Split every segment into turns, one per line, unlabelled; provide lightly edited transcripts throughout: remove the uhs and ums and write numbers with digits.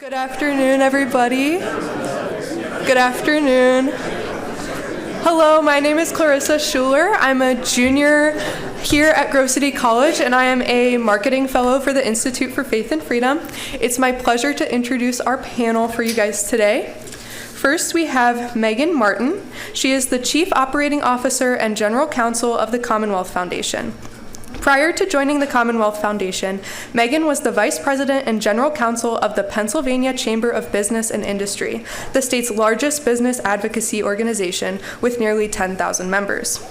Good afternoon, everybody. Good afternoon. Hello, my name is Clarissa Schuler. I'm a junior here at Grove City College, and I am a marketing fellow for the Institute for Faith and Freedom. It's my pleasure to introduce our panel for you guys today. First, we have Megan Martin. She is the Chief Operating Officer and General Counsel of the Commonwealth Foundation. Prior to joining the Commonwealth Foundation, Megan was the Vice President and General Counsel of the Pennsylvania Chamber of Business and Industry, the state's largest business advocacy organization with nearly 10,000 members.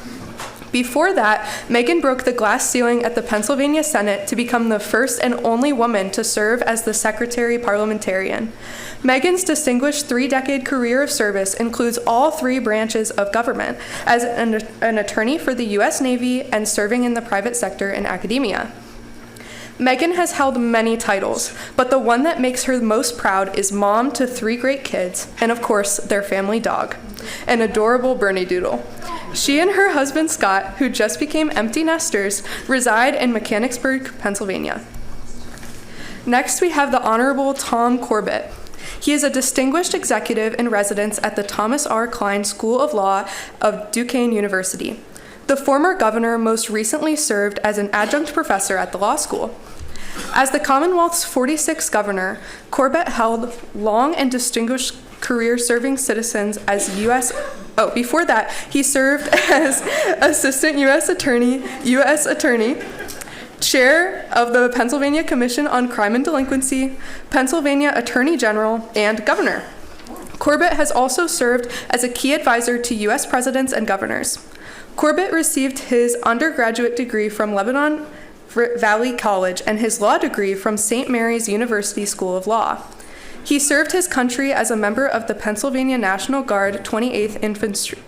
Before that, Megan broke the glass ceiling at the Pennsylvania Senate to become the first and only woman to serve as the Secretary Parliamentarian. Megan's distinguished 3-decade career of service includes all 3 branches of government as an attorney for the U.S. Navy and serving in the private sector and academia. Megan has held many titles, but the one that makes her most proud is mom to 3 great kids, and of course, their family dog, an adorable Bernie Doodle. She and her husband, Scott, who just became empty nesters, reside in Mechanicsburg, Pennsylvania. Next, we have the Honorable Tom Corbett. He is a distinguished executive in residence at the Thomas R. Klein School of Law of Duquesne University. The former governor most recently served as an adjunct professor at the law school. As the Commonwealth's 46th governor, Corbett held long and distinguished career serving citizens as before that, he served as Assistant U.S. Attorney, Chair of the Pennsylvania Commission on Crime and Delinquency, Pennsylvania Attorney General, and Governor. Corbett has also served as a key advisor to U.S. presidents and governors. Corbett received his undergraduate degree from Lebanon Valley College and his law degree from St. Mary's University School of Law. He served his country as a member of the Pennsylvania National Guard 28th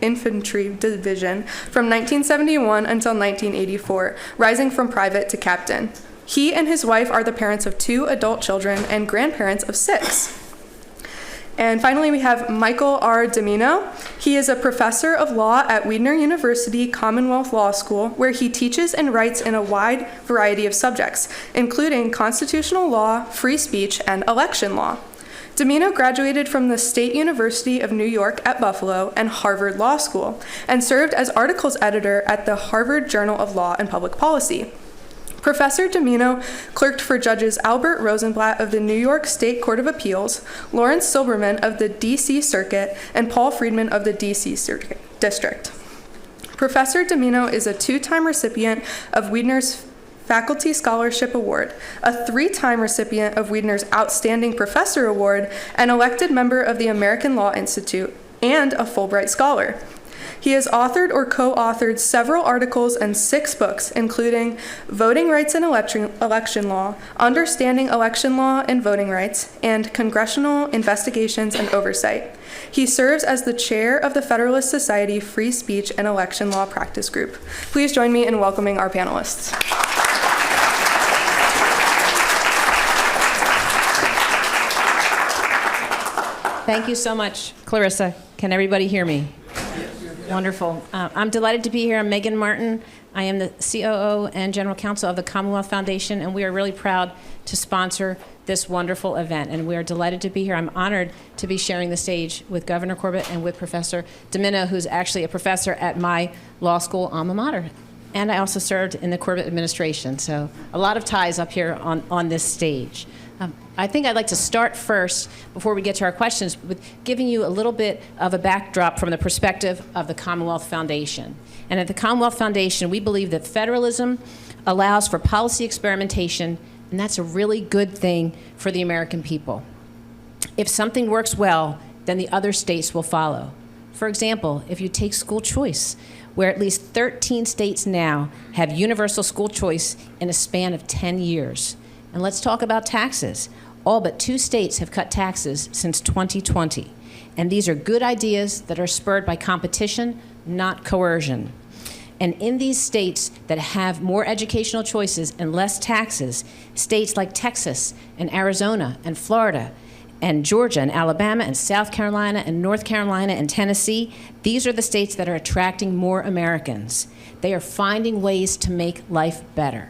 Infantry Division from 1971 until 1984, rising from private to captain. He and his wife are the parents of 2 adult children and grandparents of 6. And finally, we have Michael R. Domino. He is a professor of law at Widener University Commonwealth Law School, where he teaches and writes in a wide variety of subjects, including constitutional law, free speech, and election law. Domino graduated from the State University of New York at Buffalo and Harvard Law School, and served as articles editor at the Harvard Journal of Law and Public Policy. Professor Domino clerked for Judges Albert Rosenblatt of the New York State Court of Appeals, Lawrence Silberman of the D.C. Circuit, and Paul Friedman of the D.C. District. Professor Domino is a 2-time recipient of Widener's Faculty Scholarship Award, a 3-time recipient of Widener's Outstanding Professor Award, an elected member of the American Law Institute, and a Fulbright Scholar. He has authored or co-authored several articles and 6 books, including Voting Rights and Election Law, Understanding Election Law and Voting Rights, and Congressional Investigations and Oversight. He serves as the chair of the Federalist Society Free Speech and Election Law Practice Group. Please join me in welcoming our panelists.
Thank you so much, Clarissa. Can everybody hear me? Wonderful. I'm delighted to be here. I'm Megan Martin. I am the COO and General Counsel of the Commonwealth Foundation, and we are really proud to sponsor this wonderful event. And we are delighted to be here. I'm honored to be sharing the stage with Governor Corbett and with Professor Domino, who's actually a professor at my law school alma mater. And I also served in the Corbett administration, so a lot of ties up here on this stage. I think I'd like to start first, before we get to our questions, with giving you a little bit of a backdrop from the perspective of the Commonwealth Foundation. And at the Commonwealth Foundation, we believe that federalism allows for policy experimentation, and that's a really good thing for the American people. If something works well, then the other states will follow. For example, if you take school choice, where at least 13 states now have universal school choice in a span of 10 years. And let's talk about taxes. All but 2 states have cut taxes since 2020. And these are good ideas that are spurred by competition, not coercion. And in these states that have more educational choices and less taxes, states like Texas and Arizona and Florida and Georgia and Alabama and South Carolina and North Carolina and Tennessee, these are the states that are attracting more Americans. They are finding ways to make life better.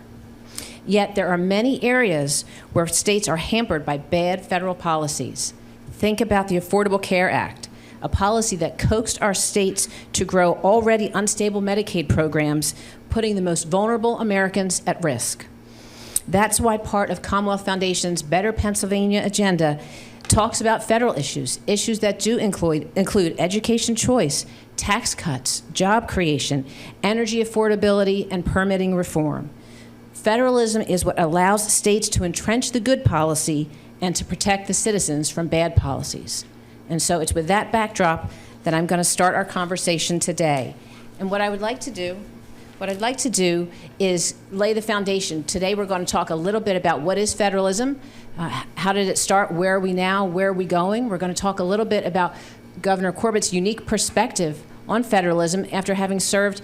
Yet there are many areas where states are hampered by bad federal policies. Think about the Affordable Care Act, a policy that coaxed our states to grow already unstable Medicaid programs, putting the most vulnerable Americans at risk. That's why part of Commonwealth Foundation's Better Pennsylvania agenda talks about federal issues, issues that do include education choice, tax cuts, job creation, energy affordability, and permitting reform. Federalism is what allows states to entrench the good policy and to protect the citizens from bad policies. And so it's with that backdrop that I'm going to start our conversation today. And what I'd like to do is lay the foundation. Today we're going to talk a little bit about what is federalism, how did it start, where are we now, where are we going. We're going to talk a little bit about Governor Corbett's unique perspective on federalism after having served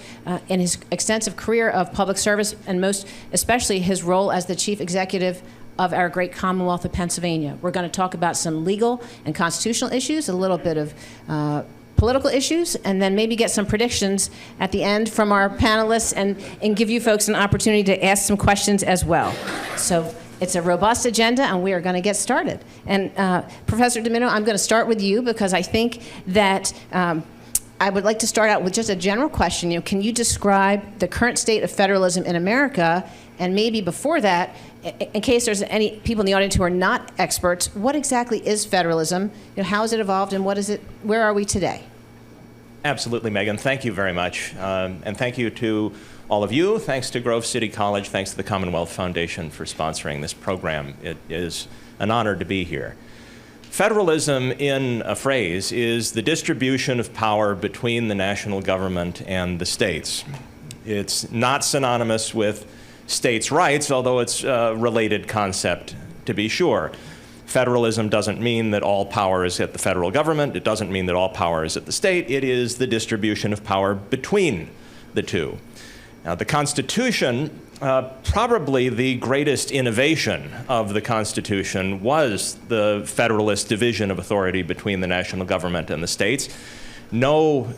in his extensive career of public service, and most especially his role as the chief executive of our great Commonwealth of Pennsylvania. We're going to talk about some legal and constitutional issues, a little bit of political issues, and then maybe get some predictions at the end from our panelists and give you folks an opportunity to ask some questions as well. So it's a robust agenda, and we are going to get started. And Professor Domino, I'm going to start with you because I think that I would like to start out with just a general question. Can you describe the current state of federalism in America, and maybe before that, in case there's any people in the audience who are not experts, what exactly is federalism? How has it evolved, and where are we today?
Absolutely, Megan. Thank you very much. And thank you to all of you. Thanks to Grove City College. Thanks to the Commonwealth Foundation for sponsoring this program. It is an honor to be here. Federalism, in a phrase, is the distribution of power between the national government and the states. It's not synonymous with states' rights, although it's a related concept, to be sure. Federalism doesn't mean that all power is at the federal government. It doesn't mean that all power is at the state. It is the distribution of power between the two. Now, the Constitution, probably the greatest innovation of the Constitution was the Federalist division of authority between the national government and the states. No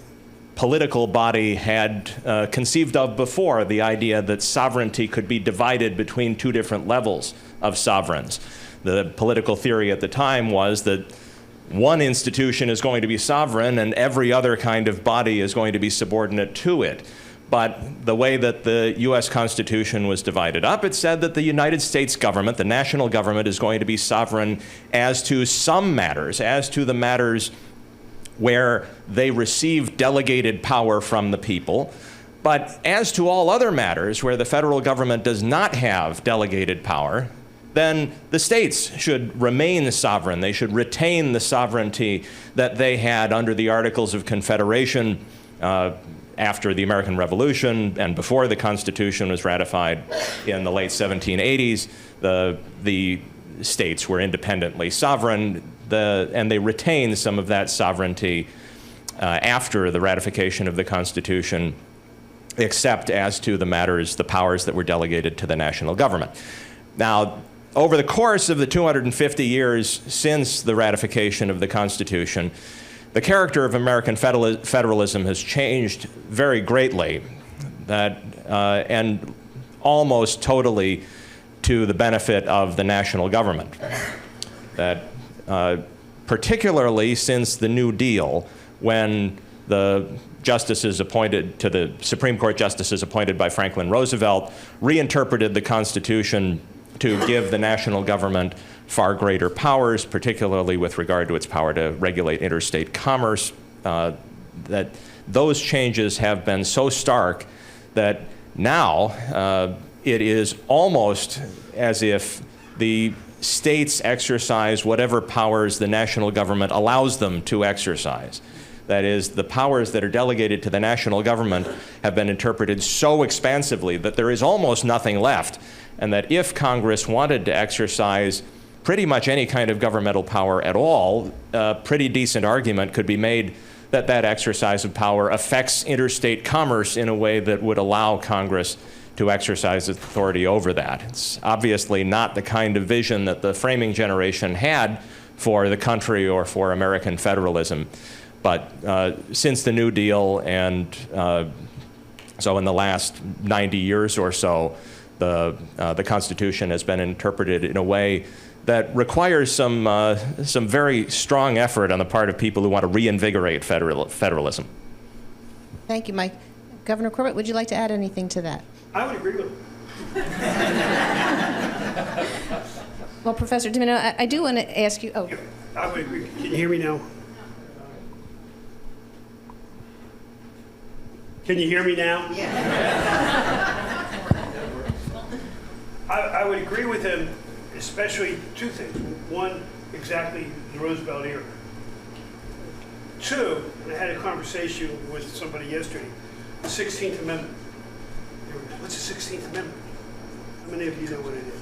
political body had conceived of before the idea that sovereignty could be divided between two different levels of sovereigns. The political theory at the time was that one institution is going to be sovereign and every other kind of body is going to be subordinate to it. But the way that the U.S. Constitution was divided up, it said that the United States government, the national government, is going to be sovereign as to some matters, as to the matters where they receive delegated power from the people. But as to all other matters where the federal government does not have delegated power, then the states should remain sovereign. They should retain the sovereignty that they had under the Articles of Confederation after the American Revolution and before the Constitution was ratified in the late 1780s. The states were independently sovereign, and they retained some of that sovereignty after the ratification of the Constitution, except as to the matters, the powers that were delegated to the national government. Now, over the course of the 250 years since the ratification of the Constitution, the character of American federalism has changed very greatly, and almost totally to the benefit of the national government. Particularly since the New Deal, when the justices appointed to the Supreme Court justices appointed by Franklin Roosevelt reinterpreted the Constitution to give the national government far greater powers, particularly with regard to its power to regulate interstate commerce, that those changes have been so stark that now it is almost as if the states exercise whatever powers the national government allows them to exercise. That is, the powers that are delegated to the national government have been interpreted so expansively that there is almost nothing left, and that if Congress wanted to exercise pretty much any kind of governmental power at all, a pretty decent argument could be made that that exercise of power affects interstate commerce in a way that would allow Congress to exercise its authority over that. It's obviously not the kind of vision that the framing generation had for the country or for American federalism. But since the New Deal and so in the last 90 years or so, the Constitution has been interpreted in a way that requires some very strong effort on the part of people who want to reinvigorate federalism.
Thank you, Mike. Governor Corbett, would you like to add anything to that?
I would agree with him.
Well, Professor Domino, I do want to ask you. Oh,
I would agree. Can you hear me now? Can you hear me now? Yeah. I would agree with him, especially two things. One, exactly the Roosevelt era. Two, and I had a conversation with somebody yesterday, the 16th Amendment. What's the 16th Amendment? How many of you know what it is?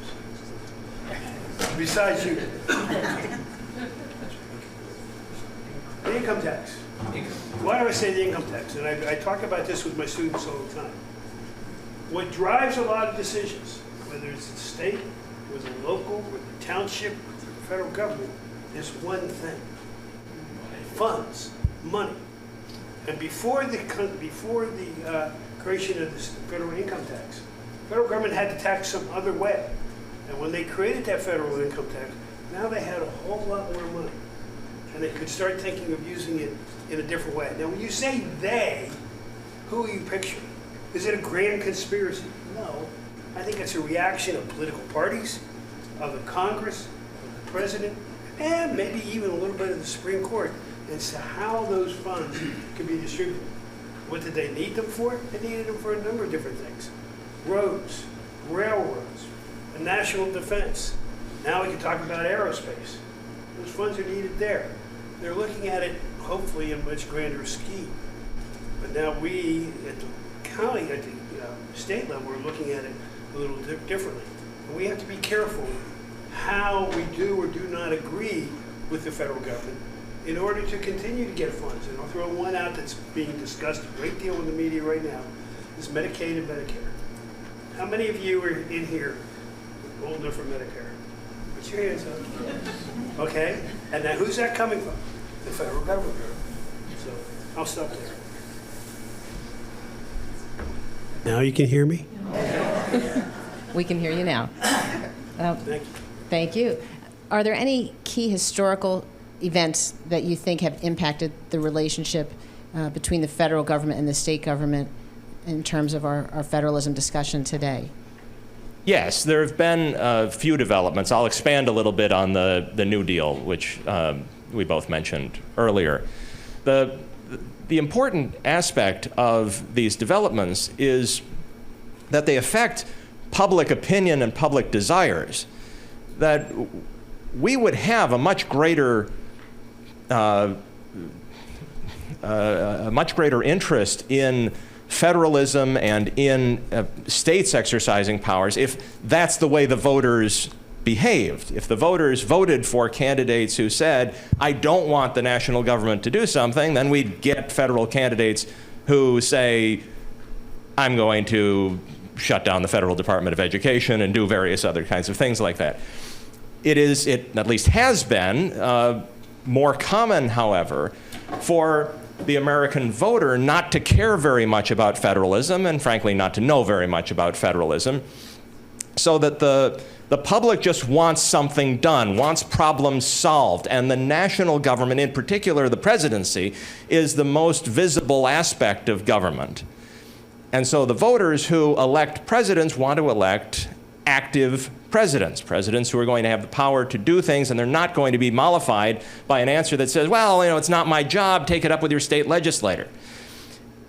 Besides you. The income tax. Why do I say the income tax? And I talk about this with my students all the time. What drives a lot of decisions, whether it's the state, or the local, or the township, or the federal government, is one thing. Funds, money. And before the creation of this federal income tax, the federal government had to tax some other way. And when they created that federal income tax, now they had a whole lot more money. And they could start thinking of using it in a different way. Now, when you say they, who are you picturing? Is it a grand conspiracy? No. I think it's a reaction of political parties, of the Congress, of the president, and maybe even a little bit of the Supreme Court as to how those funds could be distributed. What did they need them for? They needed them for a number of different things. Roads, railroads, and national defense. Now we can talk about aerospace. Those funds are needed there. They're looking at it, hopefully, in a much grander scheme. But now we, at the county, at the state level, are looking at it a little differently. And we have to be careful how we do or do not agree with the federal government in order to continue to get funds. And I'll throw one out that's being discussed a great deal in the media right now, is Medicaid and Medicare. How many of you are in here old enough for Medicare? Put your hands up. Okay, and now who's that coming from? The federal government. So I'll stop there. Now you can hear me?
we can hear you now.
Thank you.
Thank you. Are there any key historical events that you think have impacted the relationship between the federal government and the state government in terms of our federalism discussion today?
Yes, there have been a few developments. I'll expand a little bit on the New Deal, which we both mentioned earlier. The important aspect of these developments is that they affect public opinion and public desires, that we would have a much greater interest in federalism and in states exercising powers if that's the way the voters behaved. If the voters voted for candidates who said, I don't want the national government to do something, then we'd get federal candidates who say, I'm going to shut down the Federal Department of Education and do various other kinds of things like that. It at least has been more common, however, for the American voter not to care very much about federalism and frankly not to know very much about federalism, so that the public just wants something done, wants problems solved, and the national government, in particular the presidency, is the most visible aspect of government. And so the voters who elect presidents want to elect active presidents who are going to have the power to do things, and they're not going to be mollified by an answer that says, well, it's not my job, take it up with your state legislator.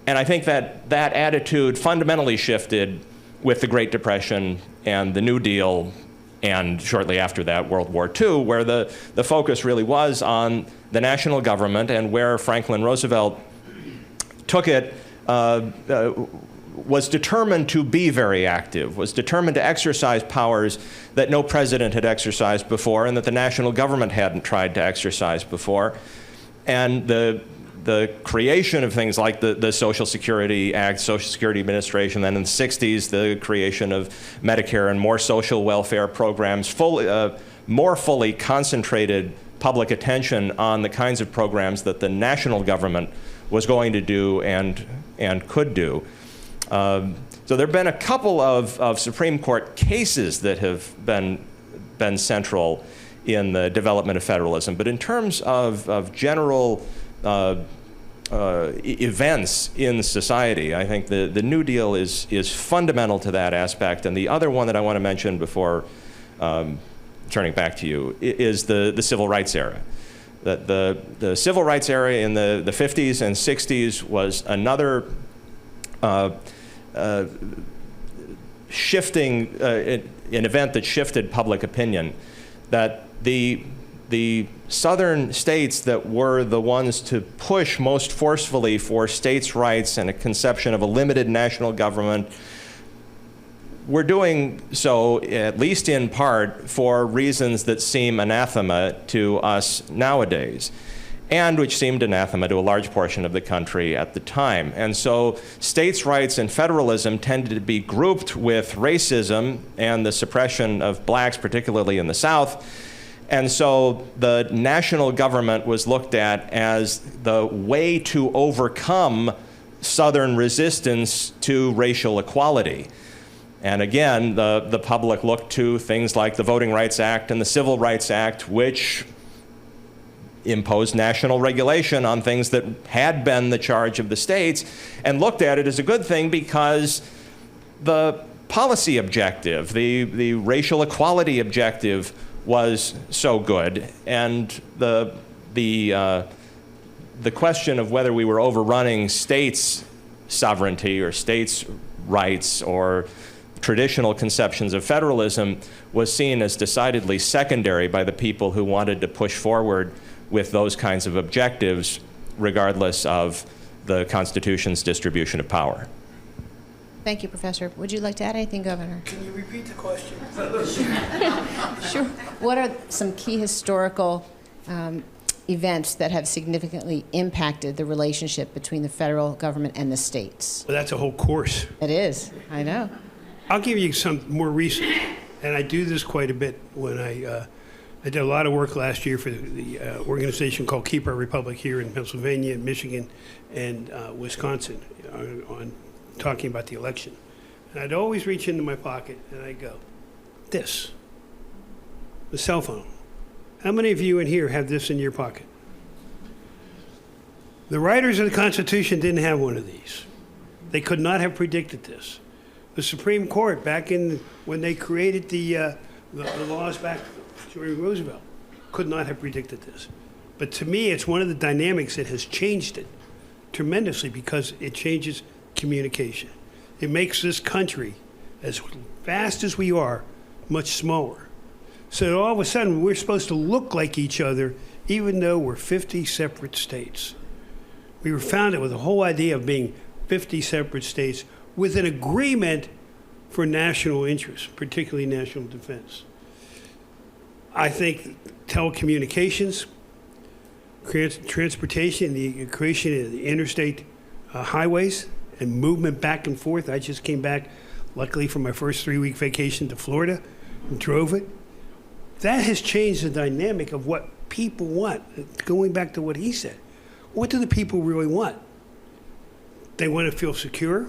And I think that that attitude fundamentally shifted with the Great Depression and the New Deal, and shortly after that, World War II, where the focus really was on the national government, and where Franklin Roosevelt took it, was determined to be very active, was determined to exercise powers that no president had exercised before and that the national government hadn't tried to exercise before. And the creation of things like the Social Security Act, Social Security Administration, then in the 60s, the creation of Medicare and more social welfare programs, more fully concentrated public attention on the kinds of programs that the national government was going to do and could do. So there have been a couple of Supreme Court cases that have been central in the development of federalism. But in terms of general events in society, I think the New Deal is fundamental to that aspect. And the other one that I want to mention before turning back to you is the civil rights era. The civil rights era in the 50s and 60s was another shifting, an event that shifted public opinion, that the southern states that were the ones to push most forcefully for states' rights and a conception of a limited national government were doing so, at least in part, for reasons that seem anathema to us nowadays, and which seemed anathema to a large portion of the country at the time. And so states' rights and federalism tended to be grouped with racism and the suppression of blacks, particularly in the South. And so the national government was looked at as the way to overcome Southern resistance to racial equality. And again, the public looked to things like the Voting Rights Act and the Civil Rights Act, which imposed national regulation on things that had been the charge of the states, and looked at it as a good thing because the policy objective, the racial equality objective, was so good. And the question of whether we were overrunning states' sovereignty or states' rights or traditional conceptions of federalism was seen as decidedly secondary by the people who wanted to push forward with those kinds of objectives, regardless of the Constitution's distribution of power.
Thank you, Professor. Would you like to add anything, Governor?
Can you repeat the question?
Sure. What are some key historical events that have significantly impacted the relationship between the federal government and the states?
Well, that's a whole course.
It is. I know.
I'll give you some more recent, and I do this quite a bit when I did a lot of work last year for the organization called Keep Our Republic here in Pennsylvania, Michigan, and Wisconsin on talking about the election. And I'd always reach into my pocket and I'd go, this, the cell phone. How many of you in here have this in your pocket? The writers of the Constitution didn't have one of these. They could not have predicted this. The Supreme Court, back in when they created the laws back during Roosevelt, could not have predicted this. But to me, it's one of the dynamics that has changed it tremendously because it changes communication. It makes this country, as vast as we are, much smaller. So all of a sudden, we're supposed to look like each other, even though we're 50 separate states. We were founded with the whole idea of being 50 separate states with an agreement for national interests, particularly national defense. I think telecommunications, transportation, the creation of the interstate highways and movement back and forth. I just came back, luckily, from my first 3-week vacation to Florida and drove it. That has changed the dynamic of what people want. Going back to what he said, what do the people really want? They want to feel secure.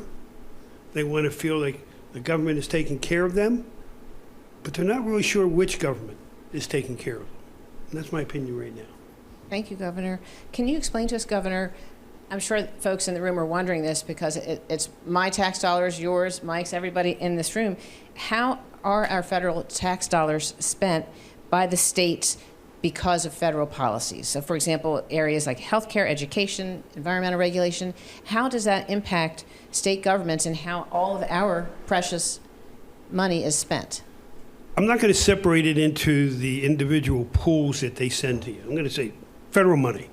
They want to feel like the government is taking care of them, but they're not really sure which government is taking care of them. And that's my opinion right now.
Thank you, Governor. Can you explain to us, Governor, I'm sure folks in the room are wondering this because it's my tax dollars, yours, Mike's, everybody in this room. How are our federal tax dollars spent by the states because of federal policies? So, for example, areas like healthcare, education, environmental regulation, how does that impact state governments and how all of our precious money is spent?
I'm not going to separate it into the individual pools that they send to you. I'm going to say federal money.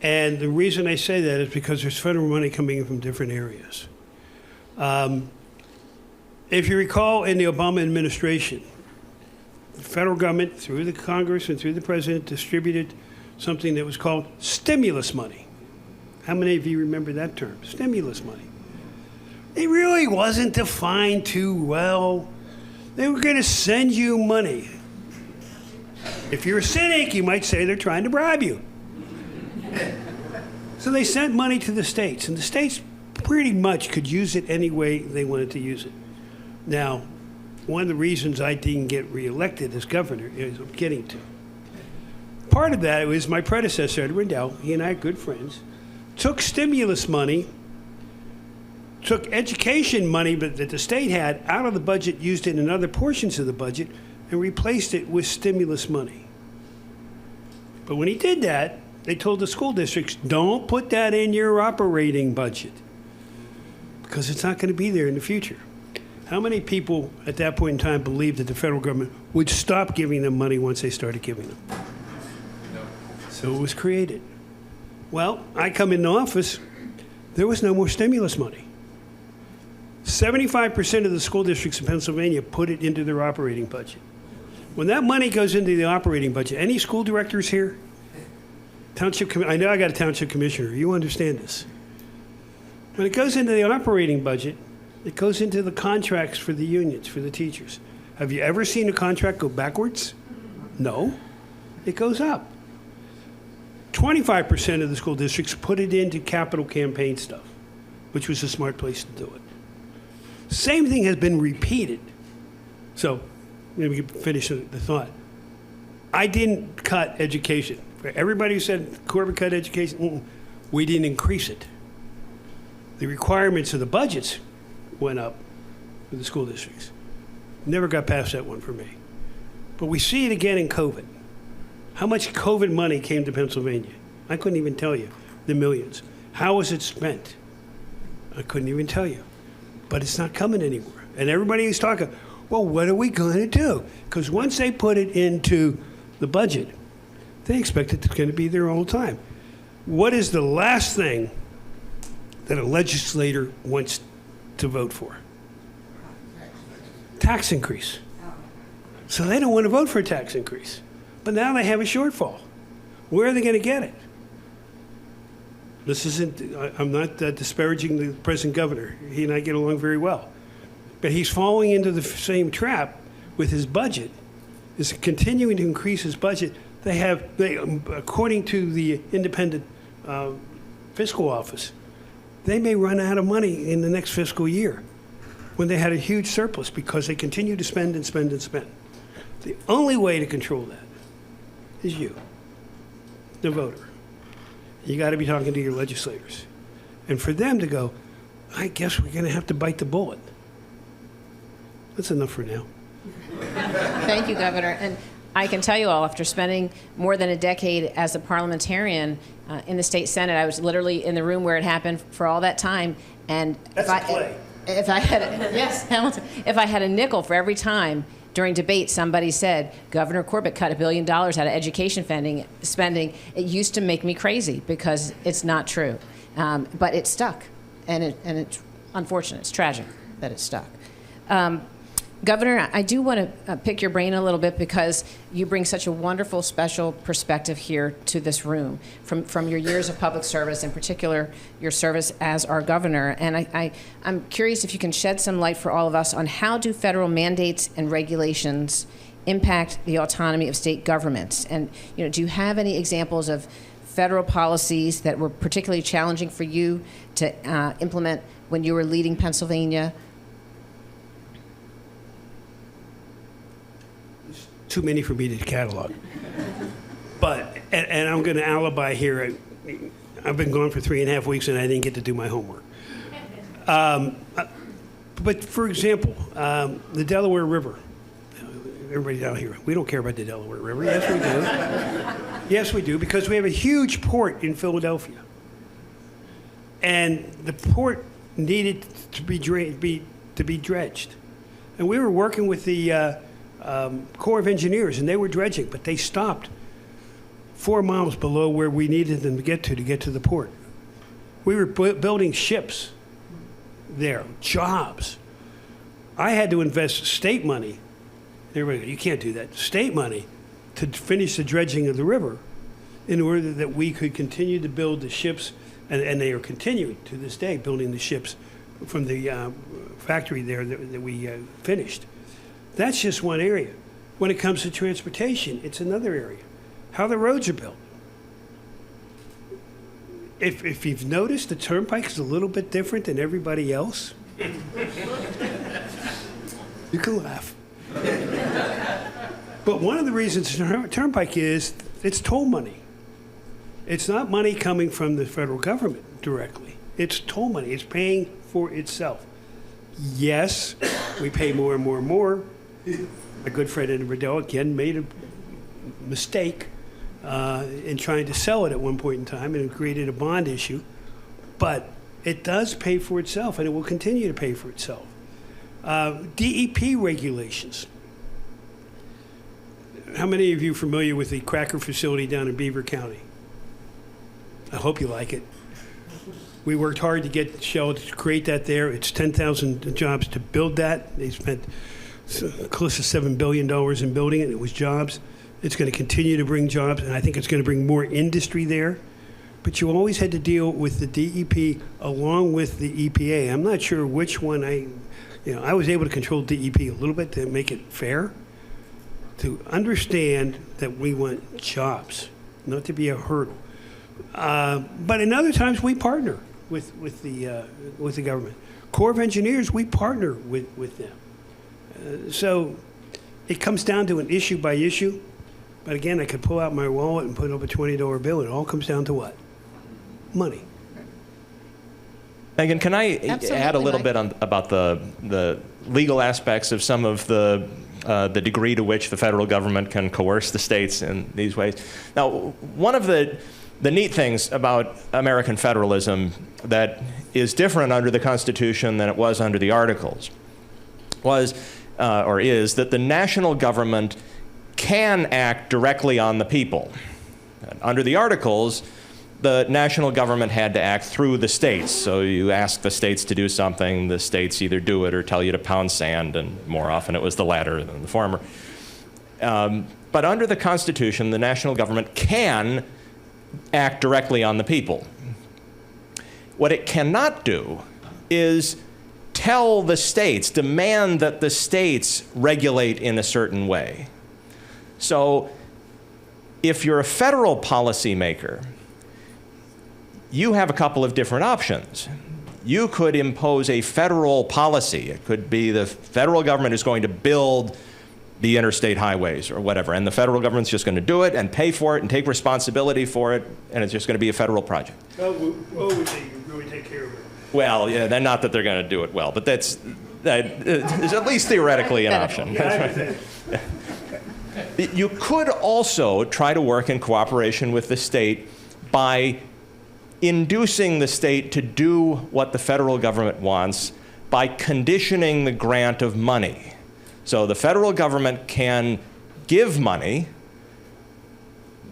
And the reason I say that is because there's federal money coming in from different areas. If you recall, in the Obama administration, the federal government, through the Congress and through the president, distributed something that was called stimulus money. How many of you remember that term, stimulus money? It really wasn't defined too well. They were going to send you money. If you're a cynic, you might say they're trying to bribe you. So they sent money to the states, and the states pretty much could use it any way they wanted to use it. Now, one of the reasons I didn't get reelected as governor is I'm getting to. Part of that was my predecessor, Ed Rendell, he and I are good friends, took stimulus money, took education money that the state had out of the budget, used it in other portions of the budget, and replaced it with stimulus money. But when he did that, they told the school districts, don't put that in your operating budget because it's not going to be there in the future. How many people at that point in time believed that the federal government would stop giving them money once they started giving them? So it was created. Well, I come into office, there was no more stimulus money. 75% of the school districts in Pennsylvania put it into their operating budget. When that money goes into the operating budget, any school directors here? I know I got a township commissioner. You understand this. When it goes into the operating budget, it goes into the contracts for the unions, for the teachers. Have you ever seen a contract go backwards? No. It goes up. 25% of the school districts put it into capital campaign stuff, which was a smart place to do it. Same thing has been repeated. So, maybe we can finish the thought. I didn't cut education. For everybody who said Corbett cut education, we didn't increase it. The requirements of the budgets went up for the school districts. Never got past that one for me. But we see it again in COVID. How much COVID money came to Pennsylvania? I couldn't even tell you, the millions. How was it spent? I couldn't even tell you. But it's not coming anymore. And everybody is talking, well, what are we going to do? Because once they put it into the budget, they expect it's going to be there all the time. What is the last thing that a legislator wants to vote for? Tax increase. So they don't want to vote for a tax increase. But now they have a shortfall. Where are they going to get it? This isn't, I'm not disparaging the present governor. He and I get along very well. But he's falling into the same trap with his budget. Is continuing to increase his budget. They according to the independent fiscal office, they may run out of money in the next fiscal year when they had a huge surplus because they continue to spend and spend and spend. The only way to control that is you, the voter. You got to be talking to your legislators. And for them to go, I guess we're going to have to bite the bullet. That's enough for now.
Thank you, Governor. And I can tell you all, after spending more than a decade as a parliamentarian in the state Senate, I was literally in the room where it happened for all that time. And
That's a play.
If I had, yes, Hamilton, if I had a nickel for every time during debate somebody said, Governor Corbett cut $1 billion out of education spending, it used to make me crazy because it's not true. But it stuck. And it's unfortunate. It's tragic that it stuck. Governor, I do want to pick your brain a little bit because you bring such a wonderful, special perspective here to this room from your years of public service, in particular your service as our governor. And I'm curious if you can shed some light for all of us on how do federal mandates and regulations impact the autonomy of state governments? And do you have any examples of federal policies that were particularly challenging for you to implement when you were leading Pennsylvania?
Too many for me to catalog. But, and I'm going to alibi here. I've been gone for 3.5 weeks and I didn't get to do my homework. But for example, the Delaware River. Everybody down here, we don't care about the Delaware River. Yes, we do. Yes, we do, because we have a huge port in Philadelphia. And the port needed to be dredged. And we were working with the Corps of Engineers, and they were dredging, but they stopped 4 miles below where we needed them to get to the port. We were building ships there, jobs. I had to invest state money. Everybody, you can't do that. State money to finish the dredging of the river in order that we could continue to build the ships, and they are continuing to this day building the ships from the factory there that we finished. That's just one area. When it comes to transportation, it's another area. How the roads are built. if you've noticed, the turnpike is a little bit different than everybody else. You can laugh. But one of the reasons turnpike is it's toll money. It's not money coming from the federal government directly. It's toll money. It's paying for itself. Yes, we pay more and more and more. My good friend Ed Riddell again made a mistake in trying to sell it at one point in time, and it created a bond issue. But it does pay for itself, and it will continue to pay for itself. DEP regulations. How many of you are familiar with the cracker facility down in Beaver County? I hope you like it. We worked hard to get Shell to create that there. It's 10,000 jobs to build that. They spent close to $7 billion in building it. It was jobs. It's going to continue to bring jobs, and I think it's going to bring more industry there. But you always had to deal with the DEP along with the EPA. I'm not sure which one I was able to control DEP a little bit to make it fair, to understand that we want jobs, not to be a hurdle. But in other times, we partner with the government. Corps of Engineers, we partner with them. So it comes down to an issue by issue. But again, I could pull out my wallet and put up a $20 bill. It all comes down to what? Money.
Megan, can I
Absolutely,
add a little
Mike.
bit about the legal aspects of some of the degree to which the federal government can coerce the states in these ways? Now, one of the neat things about American federalism that is different under the Constitution than it was under the Articles is that the national government can act directly on the people. Under the Articles, the national government had to act through the states. So you ask the states to do something, the states either do it or tell you to pound sand, and more often it was the latter than the former. But under the Constitution, the national government can act directly on the people. What it cannot do is tell the states, demand that the states regulate in a certain way. So if you're a federal policymaker, you have a couple of different options. You could impose a federal policy. It could be the federal government is going to build the interstate highways or whatever, and the federal government's just going to do it and pay for it and take responsibility for it, and it's just going to be a federal project.
Oh, would they really take care of it?
Well, yeah, then not that they're going to do it well, but that is at least theoretically an option. You could also try to work in cooperation with the state by inducing the state to do what the federal government wants by conditioning the grant of money. So the federal government can give money,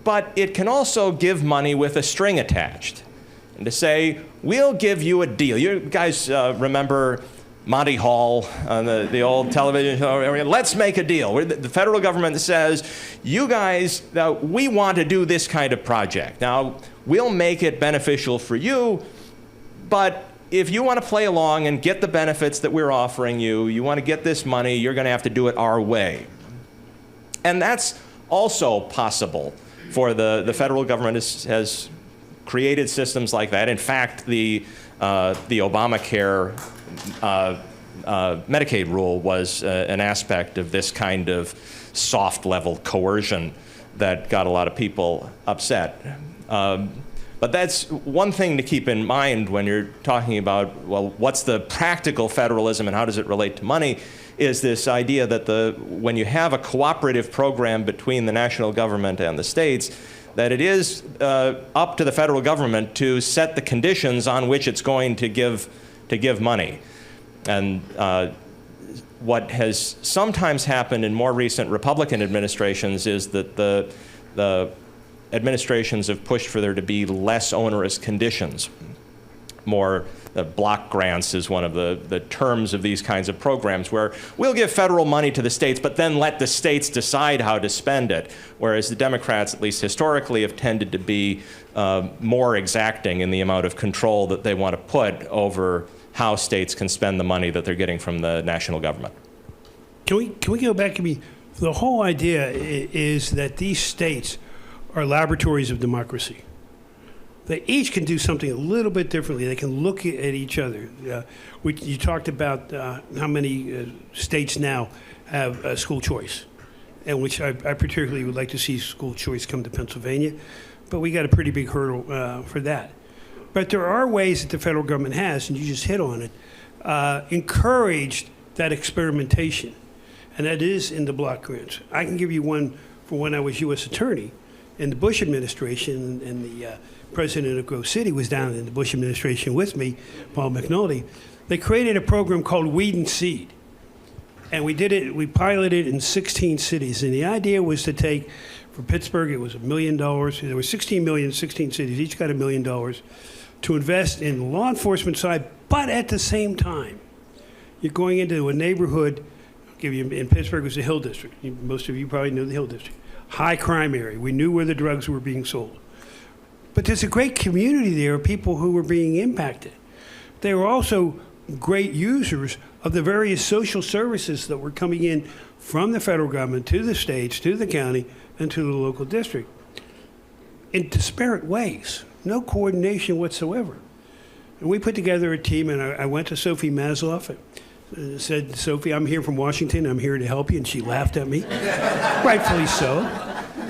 but it can also give money with a string attached. And to say, we'll give you a deal. You guys remember Monty Hall on the old television show? Let's make a deal. The federal government says, you guys, we want to do this kind of project. Now, we'll make it beneficial for you, but if you want to play along and get the benefits that we're offering you, you want to get this money, you're going to have to do it our way. And that's also possible for the federal government has created systems like that. In fact, the Obamacare Medicaid rule was an aspect of this kind of soft-level coercion that got a lot of people upset. But that's one thing to keep in mind when you're talking about, well, what's the practical federalism and how does it relate to money, is this idea that when you have a cooperative program between the national government and the states, that it is up to the federal government to set the conditions on which it's going to give money. And what has sometimes happened in more recent Republican administrations is that the administrations have pushed for there to be less onerous conditions. More block grants is one of the terms of these kinds of programs, where we'll give federal money to the states, but then let the states decide how to spend it. Whereas the Democrats, at least historically, have tended to be more exacting in the amount of control that they want to put over how states can spend the money that they're getting from the national government.
Can we go back? The whole idea is that these states are laboratories of democracy. They each can do something a little bit differently. They can look at each other. You talked about how many states now have school choice, and which I particularly would like to see school choice come to Pennsylvania, but we got a pretty big hurdle for that. But there are ways that the federal government has, and you just hit on it, encouraged that experimentation, and that is in the block grants. I can give you one for when I was U.S. Attorney in the Bush administration, and the president of Grove City was down in the Bush administration with me, Paul McNulty. They created a program called Weed and Seed. And we piloted in 16 cities. And the idea was to take, for Pittsburgh, it was $1 million. There were 16 million, 16 cities, each got $1 million to invest in the law enforcement side, but at the same time, you're going into a neighborhood, I'll give you, in Pittsburgh, it was the Hill District. Most of you probably know the Hill District. High crime area. We knew where the drugs were being sold. But there's a great community there of people who were being impacted. They were also great users of the various social services that were coming in from the federal government to the states, to the county, and to the local district in disparate ways, no coordination whatsoever. And we put together a team, and I went to Sophie Masloff and said, Sophie, I'm here from Washington, I'm here to help you, and she laughed at me, rightfully so.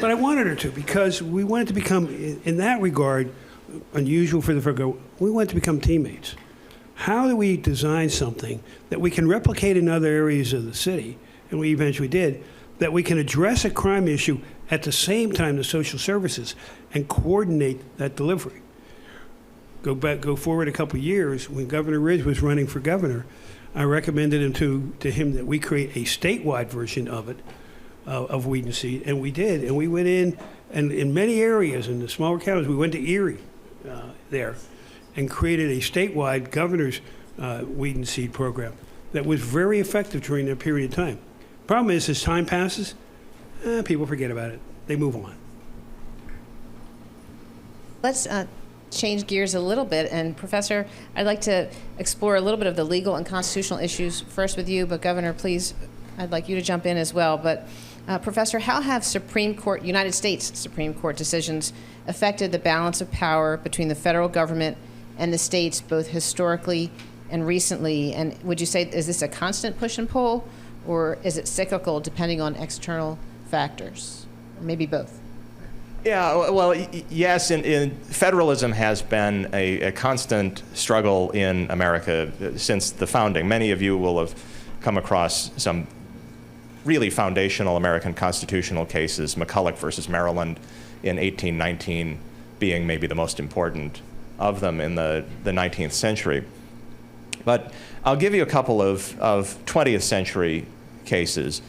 But I wanted her to, because we wanted to become, in that regard, unusual for the federal government, we wanted to become teammates. How do we design something that we can replicate in other areas of the city, and we eventually did, that we can address a crime issue at the same time the social services and coordinate that delivery? Go forward a couple of years, when Governor Ridge was running for governor, I recommended to him that we create a statewide version of it, of Weed and Seed, and we did. And we went in, and in many areas, in the smaller counties, we went to Erie there and created a statewide governor's Weed and Seed program that was very effective during that period of time. Problem is, as time passes, people forget about it. They move on.
Let's change gears a little bit. And Professor, I'd like to explore a little bit of the legal and constitutional issues first with you, but Governor, please, I'd like you to jump in as well. But Professor, how have United States Supreme Court decisions affected the balance of power between the federal government and the states, both historically and recently? And would you say, is this a constant push and pull, or is it cyclical depending on external factors? Or maybe both.
Yeah, well, yes, federalism has been a constant struggle in America since the founding. Many of you will have come across some really foundational American constitutional cases, McCulloch versus Maryland in 1819 being maybe the most important of them in the 19th century. But I'll give you a couple of 20th century cases.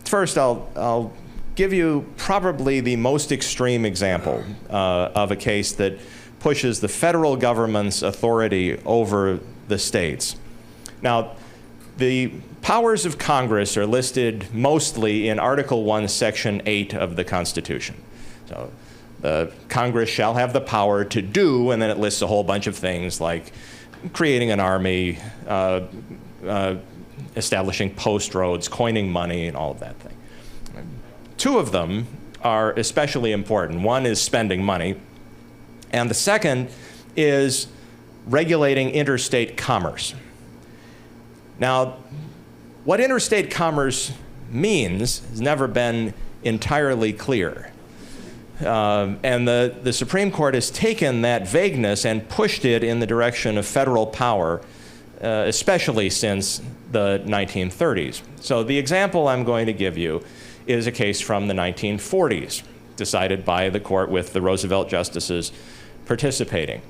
First, I'll give you probably the most extreme example of a case that pushes the federal government's authority over the states. Now, the powers of Congress are listed mostly in Article 1, Section 8 of the Constitution. So the Congress shall have the power to do, and then it lists a whole bunch of things like creating an army, establishing post roads, coining money, and all of that thing. Two of them are especially important. One is spending money, and the second is regulating interstate commerce. Now, what interstate commerce means has never been entirely clear. And the Supreme Court has taken that vagueness and pushed it in the direction of federal power, especially since the 1930s. So the example I'm going to give you is a case from the 1940s, decided by the court with the Roosevelt justices participating.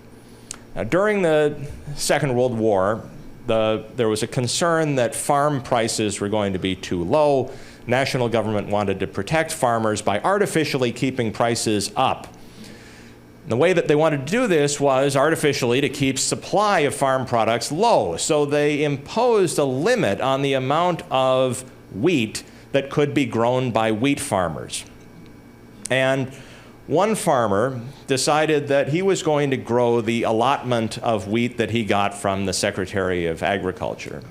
Now, during the Second World War, there was a concern that farm prices were going to be too low. National government wanted to protect farmers by artificially keeping prices up. The way that they wanted to do this was artificially to keep supply of farm products low. So they imposed a limit on the amount of wheat that could be grown by wheat farmers. And one farmer decided that he was going to grow the allotment of wheat that he got from the Secretary of Agriculture.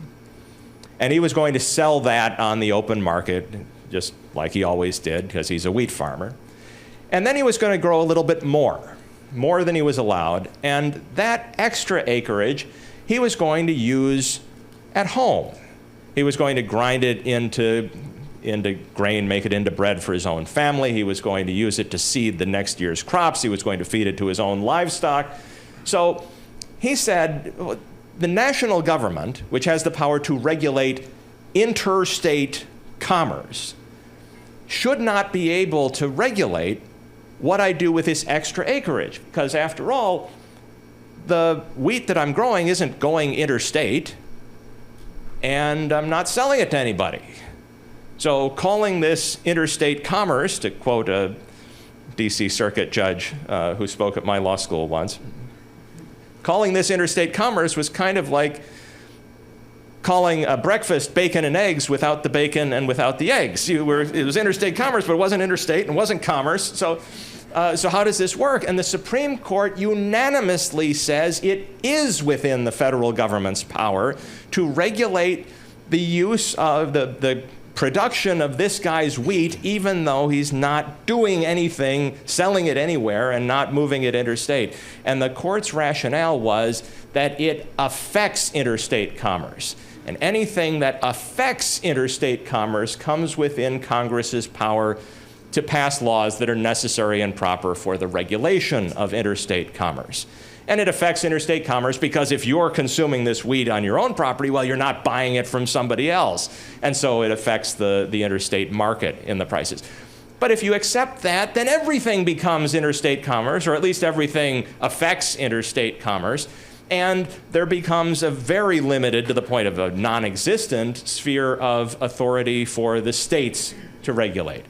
And he was going to sell that on the open market, just like he always did, because he's a wheat farmer. And then he was going to grow a little bit more. more than he was allowed, and that extra acreage he was going to use at home. He was going to grind it into grain, make it into bread for his own family. He was going to use it to seed the next year's crops. He was going to feed it to his own livestock. So he said, the national government, which has the power to regulate interstate commerce, should not be able to regulate what I do with this extra acreage. Because after all, the wheat that I'm growing isn't going interstate, and I'm not selling it to anybody. So calling this interstate commerce, to quote a DC Circuit judge who spoke at my law school once, calling this interstate commerce was kind of like calling a breakfast bacon and eggs without the bacon and without the eggs. It was interstate commerce, but it wasn't interstate and it wasn't commerce. So how does this work? And the Supreme Court unanimously says it is within the federal government's power to regulate the use of the production of this guy's wheat, even though he's not doing anything, selling it anywhere, and not moving it interstate. And the court's rationale was that it affects interstate commerce. And anything that affects interstate commerce comes within Congress's power to pass laws that are necessary and proper for the regulation of interstate commerce. And it affects interstate commerce because if you're consuming this wheat on your own property, well, you're not buying it from somebody else. And so it affects the interstate market in the prices. But if you accept that, then everything becomes interstate commerce, or at least everything affects interstate commerce. And there becomes a very limited, to the point of a non-existent, sphere of authority for the states to regulate.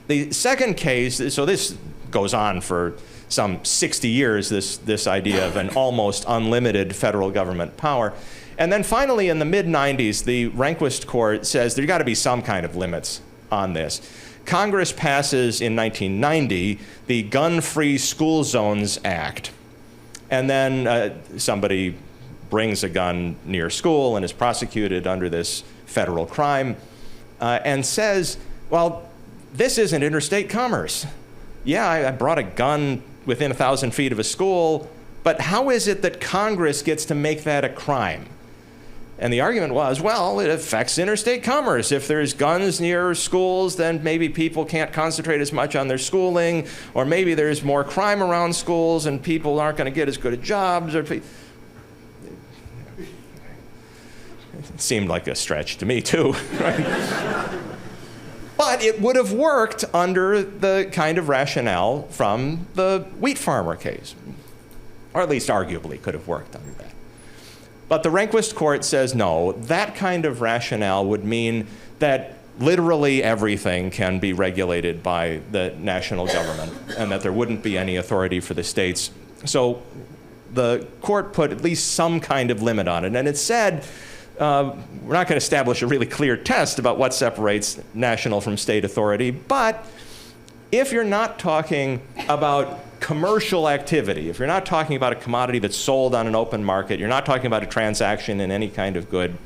The second case, so this goes on for some 60 years, this idea of an almost unlimited federal government power. And then finally, in the mid-90s, the Rehnquist Court says there's got to be some kind of limits on this. Congress passes in 1990 the Gun-Free School Zones Act. And then somebody brings a gun near school and is prosecuted under this federal crime and says, well, this isn't interstate commerce. Yeah, I brought a gun within 1,000 feet of a school, but how is it that Congress gets to make that a crime? And the argument was, well, it affects interstate commerce. If there's guns near schools, then maybe people can't concentrate as much on their schooling, or maybe there's more crime around schools and people aren't going to get as good at jobs. It seemed like a stretch to me, too. Right? But it would have worked under the kind of rationale from the wheat farmer case, or at least arguably could have worked under that. But the Rehnquist Court says no, that kind of rationale would mean that literally everything can be regulated by the national government and that there wouldn't be any authority for the states. So the court put at least some kind of limit on it, and it said, we're not going to establish a really clear test about what separates national from state authority, but if you're not talking about commercial activity, if you're not talking about a commodity that's sold on an open market, you're not talking about a transaction in any kind of good,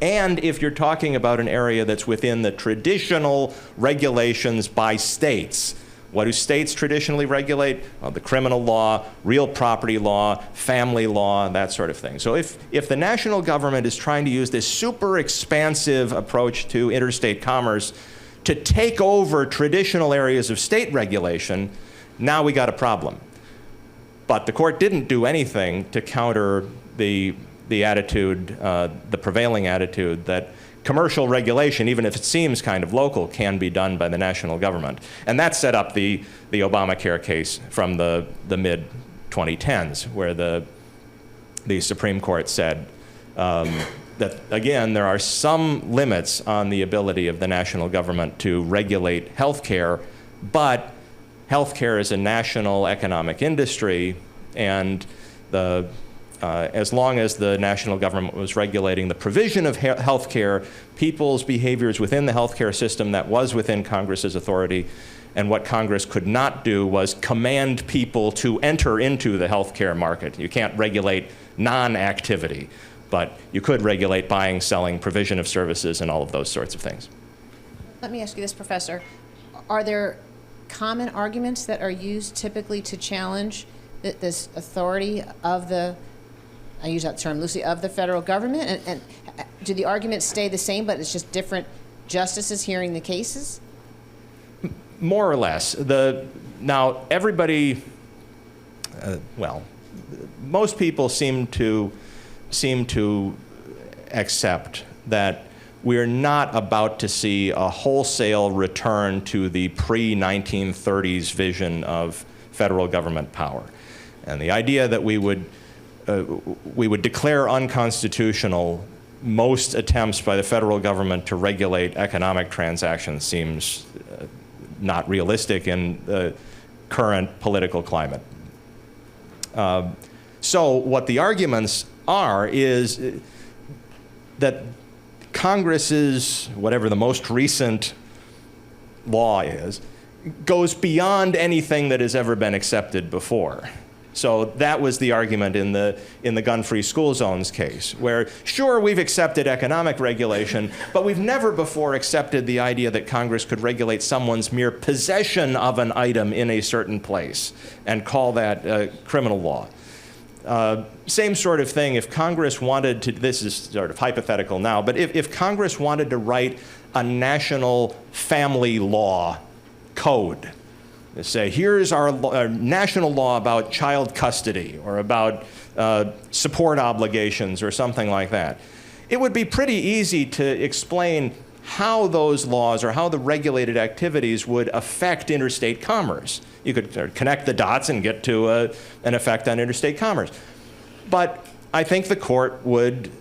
and if you're talking about an area that's within the traditional regulations by states. What do states traditionally regulate? Well, the criminal law, real property law, family law, that sort of thing. So if the national government is trying to use this super expansive approach to interstate commerce to take over traditional areas of state regulation, now we got a problem. But the court didn't do anything to counter the attitude, the prevailing attitude that commercial regulation, even if it seems kind of local, can be done by the national government. And that set up the Obamacare case from the mid-2010s, where the Supreme Court said that, again, there are some limits on the ability of the national government to regulate health care, but health care is a national economic industry, and as long as the national government was regulating the provision of health care, people's behaviors within the health care system, that was within Congress's authority. And what Congress could not do was command people to enter into the health care market. You can't regulate non-activity, but you could regulate buying, selling, provision of services, and all of those sorts of things.
Let me ask you this, Professor. Are there common arguments that are used typically to challenge this authority of the, I use that term loosely, of the federal government? And do the arguments stay the same, but it's just different justices hearing the cases?
More or less. Now, everybody, well, most people seem to accept that we're not about to see a wholesale return to the pre-1930s vision of federal government power. And the idea that we would declare unconstitutional most attempts by the federal government to regulate economic transactions seems not realistic in the current political climate. So what the arguments are is that Congress's, whatever the most recent law is, goes beyond anything that has ever been accepted before. So that was the argument in the gun-free school zones case, where sure, we've accepted economic regulation, but we've never before accepted the idea that Congress could regulate someone's mere possession of an item in a certain place and call that criminal law. Same sort of thing if Congress wanted to, this is sort of hypothetical now, but if Congress wanted to write a national family law code, to say, here's our national law about child custody or about support obligations or something like that, it would be pretty easy to explain how those laws or how the regulated activities would affect interstate commerce. You could connect the dots and get to an effect on interstate commerce. But I think the court would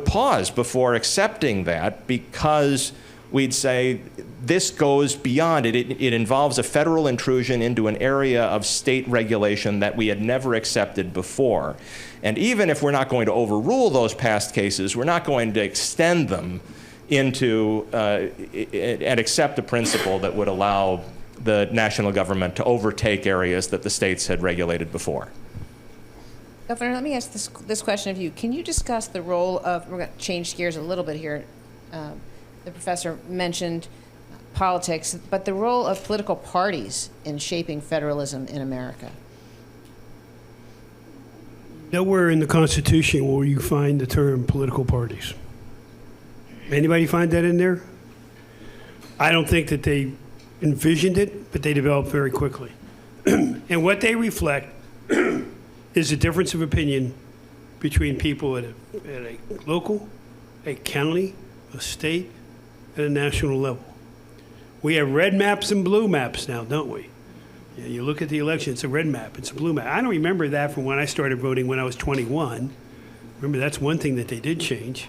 pause before accepting that, because we'd say this goes beyond it. It involves a federal intrusion into an area of state regulation that we had never accepted before. And even if we're not going to overrule those past cases, we're not going to extend them into and accept a principle that would allow the national government to overtake areas that the states had regulated before.
Governor, let me ask this question of you. Can you discuss the role of, we're going to change gears a little bit here. The professor mentioned politics, but the role of political parties in shaping federalism in America.
Nowhere in the Constitution will you find the term political parties. Anybody find that in there? I don't think that they envisioned it, but they developed very quickly. And what they reflect is a difference of opinion between people at a local, a county, a state, and a national level. We have red maps and blue maps now, don't we? Yeah, you look at the election, it's a red map, it's a blue map. I don't remember that from when I started voting when I was 21. Remember, that's one thing that they did change.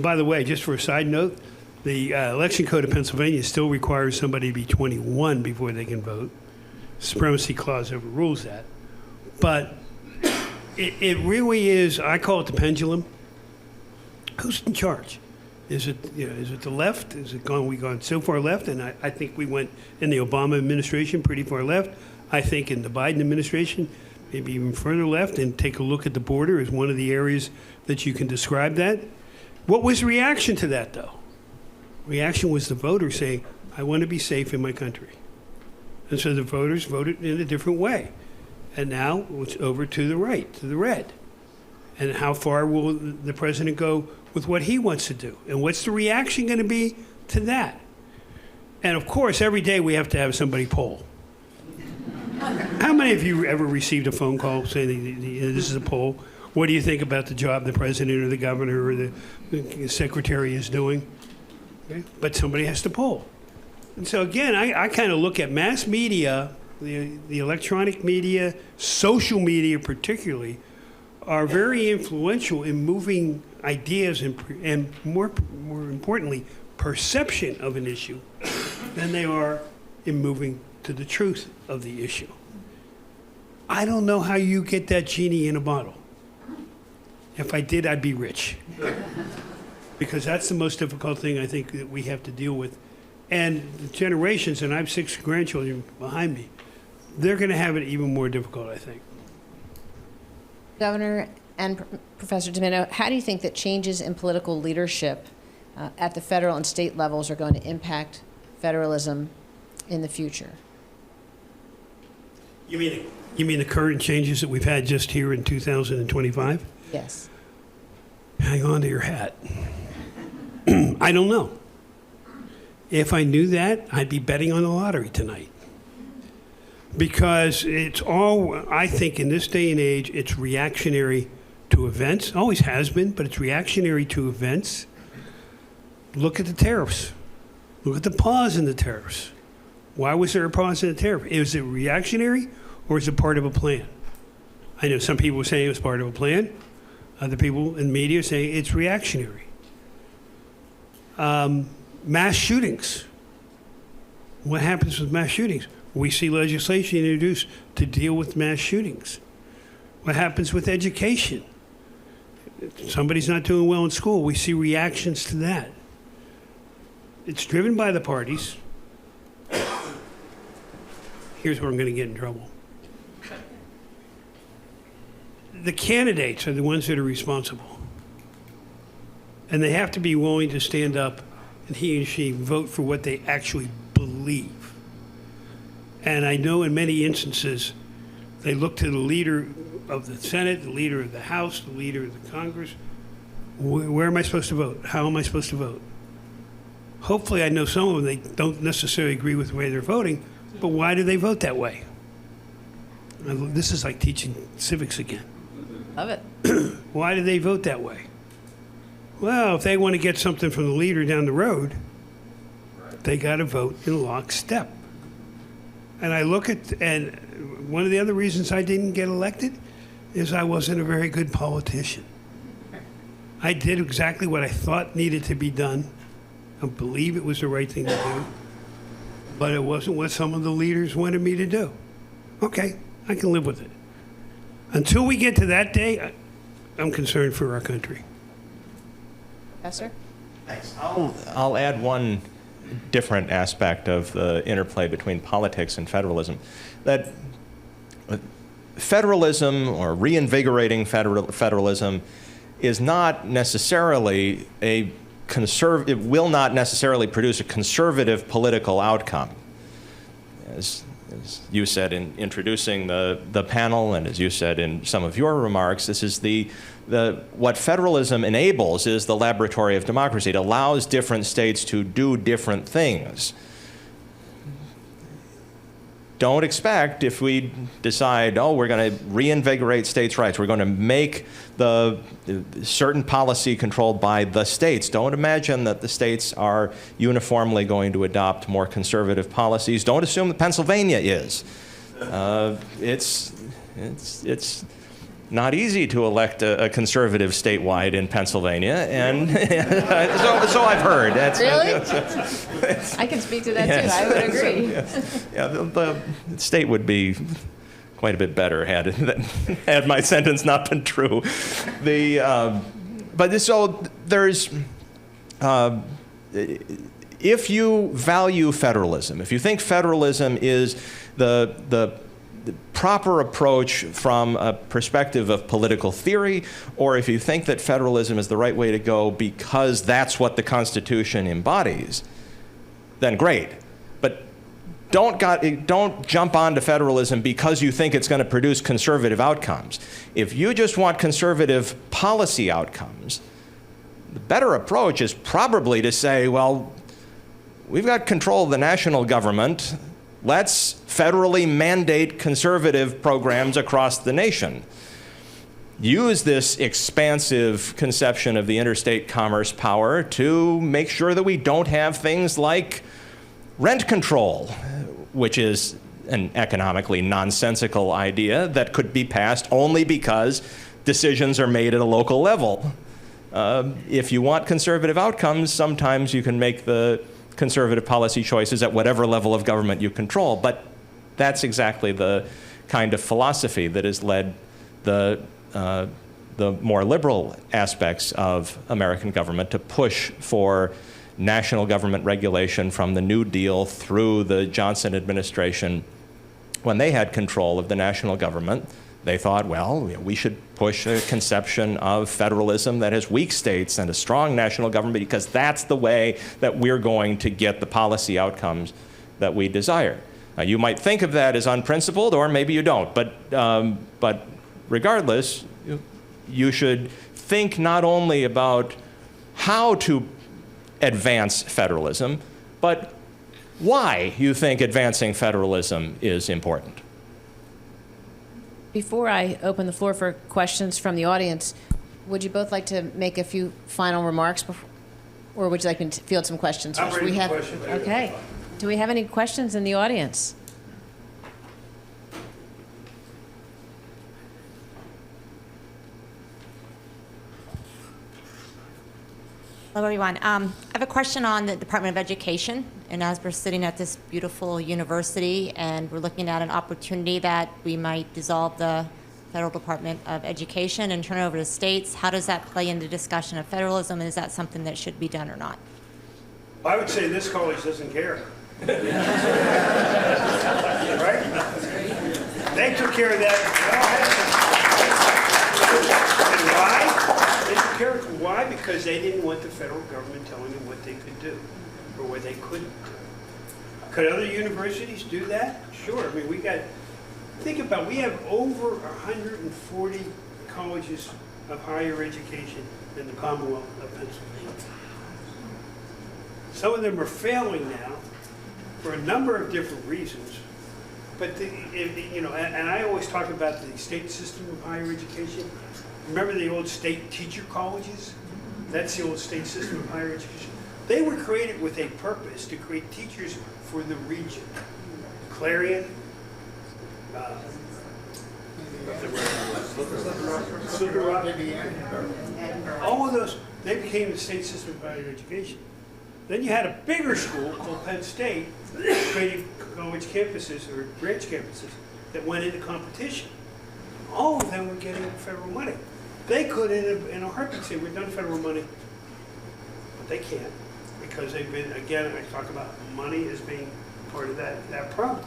By the way, just for a side note, the election code of Pennsylvania still requires somebody to be 21 before they can vote. Supremacy clause overrules that. But it really is, I call it the pendulum. Who's in charge? Is it the left? Is it we've gone so far left? And I think we went in the Obama administration pretty far left. I think in the Biden administration, maybe even further left. And take a look at the border as one of the areas that you can describe that. What was the reaction to that, though? Reaction was the voters saying, I want to be safe in my country. And so the voters voted in a different way. And now it's over to the right, to the red. And how far will the president go with what he wants to do? And what's the reaction going to be to that? And of course, every day we have to have somebody poll. How many of you ever received a phone call saying, this is a poll? What do you think about the job the president or the governor or the secretary is doing? Okay? But somebody has to poll. And so again, I kind of look at mass media, the electronic media, social media particularly, are very influential in moving ideas and more importantly, perception of an issue than they are in moving to the truth of the issue. I don't know how you get that genie in a bottle. If I did, I'd be rich. Because that's the most difficult thing I think that we have to deal with. And the generations, and I have 6 grandchildren behind me, they're going to have it even more difficult, I think.
Governor and Professor Domino, how do you think that changes in political leadership at the federal and state levels are going to impact federalism in the future.
You mean the current changes that we've had just here in 2025?
Yes.
Hang on to your hat. I don't know. If I knew that, I'd be betting on the lottery tonight. Because it's all, I think in this day and age, it's reactionary to events. Always has been, but it's reactionary to events. Look at the tariffs. Look at the pause in the tariffs. Why was there a pause in the tariff? Is it reactionary or is it part of a plan? I know some people were saying it was part of a plan. Other people in media say it's reactionary. Mass shootings. What happens with mass shootings? We see legislation introduced to deal with mass shootings. What happens with education? Somebody's not doing well in school. We see reactions to that. It's driven by the parties. Here's where I'm going to get in trouble. The candidates are the ones that are responsible. And they have to be willing to stand up and he and she vote for what they actually believe. And I know in many instances, they look to the leader of the Senate, the leader of the House, the leader of the Congress. Where am I supposed to vote? How am I supposed to vote? Hopefully I know some of them, they don't necessarily agree with the way they're voting, but why do they vote that way? This is like teaching civics again.
Love it.
Why do they vote that way? Well, if they want to get something from the leader down the road, they got to vote in lockstep. And I look at, and one of the other reasons I didn't get elected is I wasn't a very good politician. I did exactly what I thought needed to be done. I believe it was the right thing to do, but it wasn't what some of the leaders wanted me to do. Okay, I can live with it. Until we get to that day, I'm concerned for our country.
Professor?
Thanks. I'll add one different aspect of the interplay between politics and federalism. That federalism or reinvigorating federalism is not necessarily it will not necessarily produce a conservative political outcome. As you said in introducing the panel, and as you said in some of your remarks, this is what federalism enables is the laboratory of democracy. It allows different states to do different things. Don't expect, if we decide, oh, we're going to reinvigorate states' rights, we're going to make the certain policy controlled by the states. Don't imagine that the states are uniformly going to adopt more conservative policies. Don't assume that Pennsylvania is. It's not easy to elect a conservative statewide in Pennsylvania, and so I've heard.
Really? I can speak to that too. I would agree.
Yeah, the state would be quite a bit better had my sentence not been true. But so there's. If you value federalism, if you think federalism is the proper approach from a perspective of political theory, or if you think that federalism is the right way to go because that's what the Constitution embodies, then great. But don't jump onto federalism because you think it's going to produce conservative outcomes. If you just want conservative policy outcomes, the better approach is probably to say, well, we've got control of the national government. Let's federally mandate conservative programs across the nation. Use this expansive conception of the interstate commerce power to make sure that we don't have things like rent control, which is an economically nonsensical idea that could be passed only because decisions are made at a local level. If you want conservative outcomes, sometimes you can make the conservative policy choices at whatever level of government you control. But that's exactly the kind of philosophy that has led the more liberal aspects of American government to push for national government regulation from the New Deal through the Johnson administration. When they had control of the national government, they thought, well, we should push a conception of federalism that has weak states and a strong national government because that's the way that we're going to get the policy outcomes that we desire. Now, you might think of that as unprincipled, or maybe you don't, but regardless, you should think not only about how to advance federalism, but why you think advancing federalism is important.
Before I open the floor for questions from the audience, would you both like to make a few final remarks before, or would you like me to field some questions
I'm
first?
ready for questions.
Okay. Do we have any questions in the audience?
Hello, everyone. I have a question on the Department of Education. And as we're sitting at this beautiful university and we're looking at an opportunity that we might dissolve the Federal Department of Education and turn it over to states, how does that play into discussion of federalism? And is that something that should be done or not?
I would say this college doesn't care. Right? They took care of that. And why? They took care of it. Why? Because they didn't want the federal government telling them what they could do or what they couldn't do. Could other universities do that? Sure. I mean, think about, we have over 140 colleges of higher education in the Commonwealth of Pennsylvania. Some of them are failing now for a number of different reasons. But, and I always talk about the state system of higher education. Remember the old state teacher colleges? That's the old state system of higher education. They were created with a purpose to create teachers for the region. Clarion, Slippery Rock, all of those, they became the state system of higher education. Then you had a bigger school called Penn State, creating college campuses or branch campuses that went into competition. All of them were getting federal money. They could, in a heartbeat, say, we've done federal money, but they can't because they've been, again, I talk about money as being part of that problem.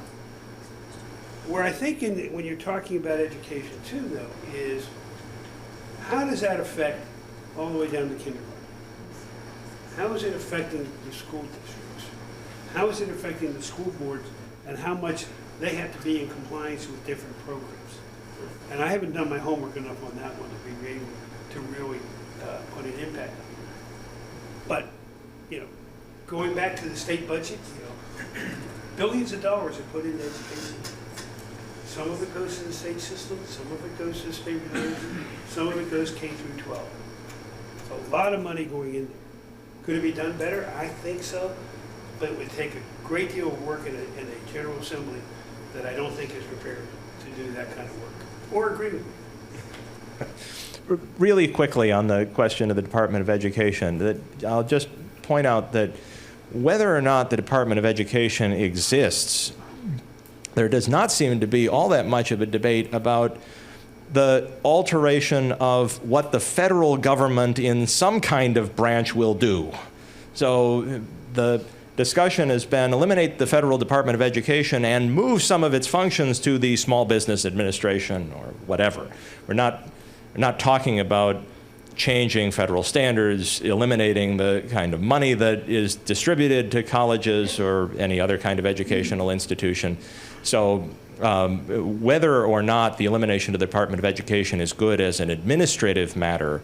Where I think when you're talking about education too, though, is how does that affect all the way down to kindergarten? How is it affecting the school districts? How is it affecting the school boards and how much they have to be in compliance with different programs? And I haven't done my homework enough on that one to be able to really put an impact on it. But, going back to the state budget, billions of dollars are put into education. Some of it goes to the state system, some of it goes to the state religion, some of it goes K through 12. So a lot of money going in there. Could it be done better? I think so, but it would take a great deal of work in a General Assembly that I don't think is prepared to do that kind of work, or agree with me.
Really quickly on the question of the Department of Education, I'll just point out that whether or not the Department of Education exists, there does not seem to be all that much of a debate about the alteration of what the federal government in some kind of branch will do. So the discussion has been eliminate the Federal Department of Education and move some of its functions to the Small Business Administration or whatever. We're not talking about changing federal standards, eliminating the kind of money that is distributed to colleges or any other kind of educational institution. So whether or not the elimination of the Department of Education is good as an administrative matter,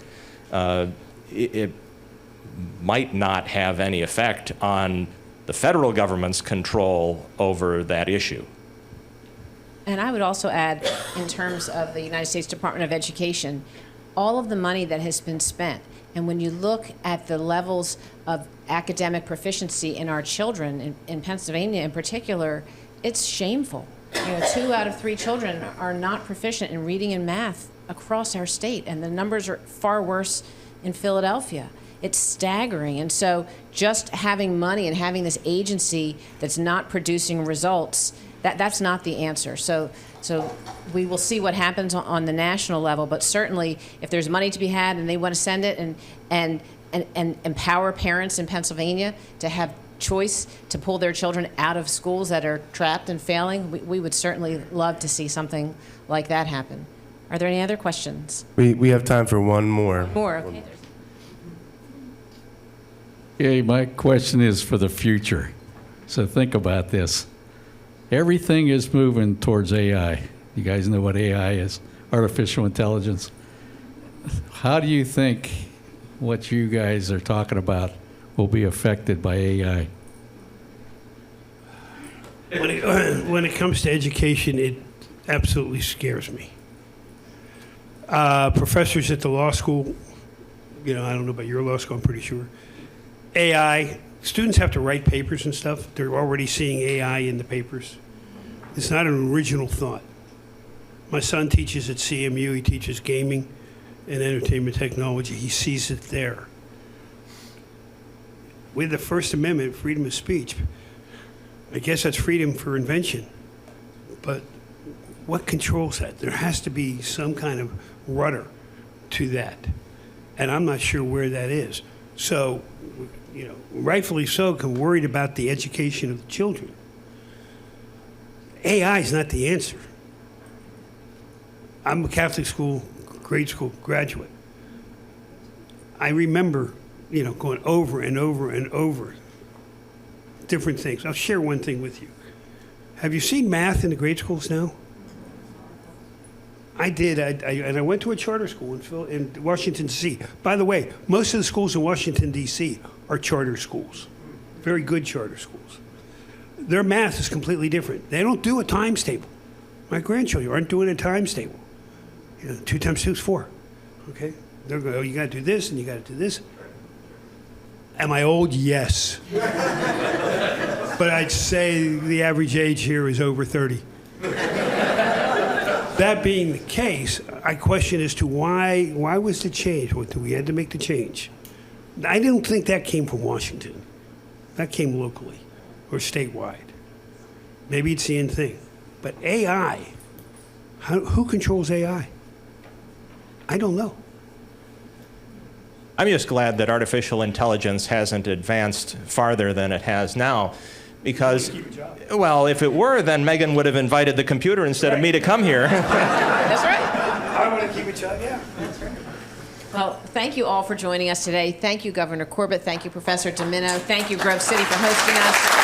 it might not have any effect on the federal government's control over that issue.
And I would also add, in terms of the United States Department of Education, all of the money that has been spent, and when you look at the levels of academic proficiency in our children, in Pennsylvania in particular, it's shameful. 2 out of 3 children are not proficient in reading and math across our state, and the numbers are far worse in Philadelphia. It's staggering. And so just having money and having this agency that's not producing results, that's not the answer. So we will see what happens on the national level, but certainly if there's money to be had and they want to send it and empower parents in Pennsylvania to have choice to pull their children out of schools that are trapped and failing, we would certainly love to see something like that happen. Are there any other questions?
We have time for one more.
More, okay.
Okay, my question is for the future. So think about this. Everything is moving towards AI. You guys know what AI is, artificial intelligence. How do you think what you guys are talking about will be affected by AI?
When it comes to education, it absolutely scares me. Professors at the law school, I don't know about your law school, I'm pretty sure. AI, students have to write papers and stuff. They're already seeing AI in the papers. It's not an original thought. My son teaches at CMU. He teaches gaming and entertainment technology. He sees it there. With the First Amendment, freedom of speech, I guess that's freedom for invention. But what controls that? There has to be some kind of rudder to that. And I'm not sure where that is. So, rightfully so, I'm worried about the education of the children. AI is not the answer. I'm a Catholic school, grade school graduate. I remember, going over and over and over different things. I'll share one thing with you. Have you seen math in the grade schools now? I did, and I went to a charter school in Washington, D.C. By the way, most of the schools in Washington, D.C. are charter schools, very good charter schools. Their math is completely different. They don't do a times table. My grandchildren aren't doing a times table. 2 times 2 is 4, okay? They're going, you got to do this, and you got to do this. Am I old? Yes. But I'd say the average age here is over 30. That being the case, I question as to why was the change? We had to make the change. I don't think that came from Washington. That came locally or statewide. Maybe it's the end thing. But AI, who controls AI? I don't know.
I'm just glad that artificial intelligence hasn't advanced farther than it has now. Because, well, if it were, then Megan would have invited the computer instead of me to come here.
That's right.
I want to keep a job, yeah.
Well, thank you all for joining us today. Thank you, Governor Corbett. Thank you, Professor Domino. Thank you, Grove City, for hosting us.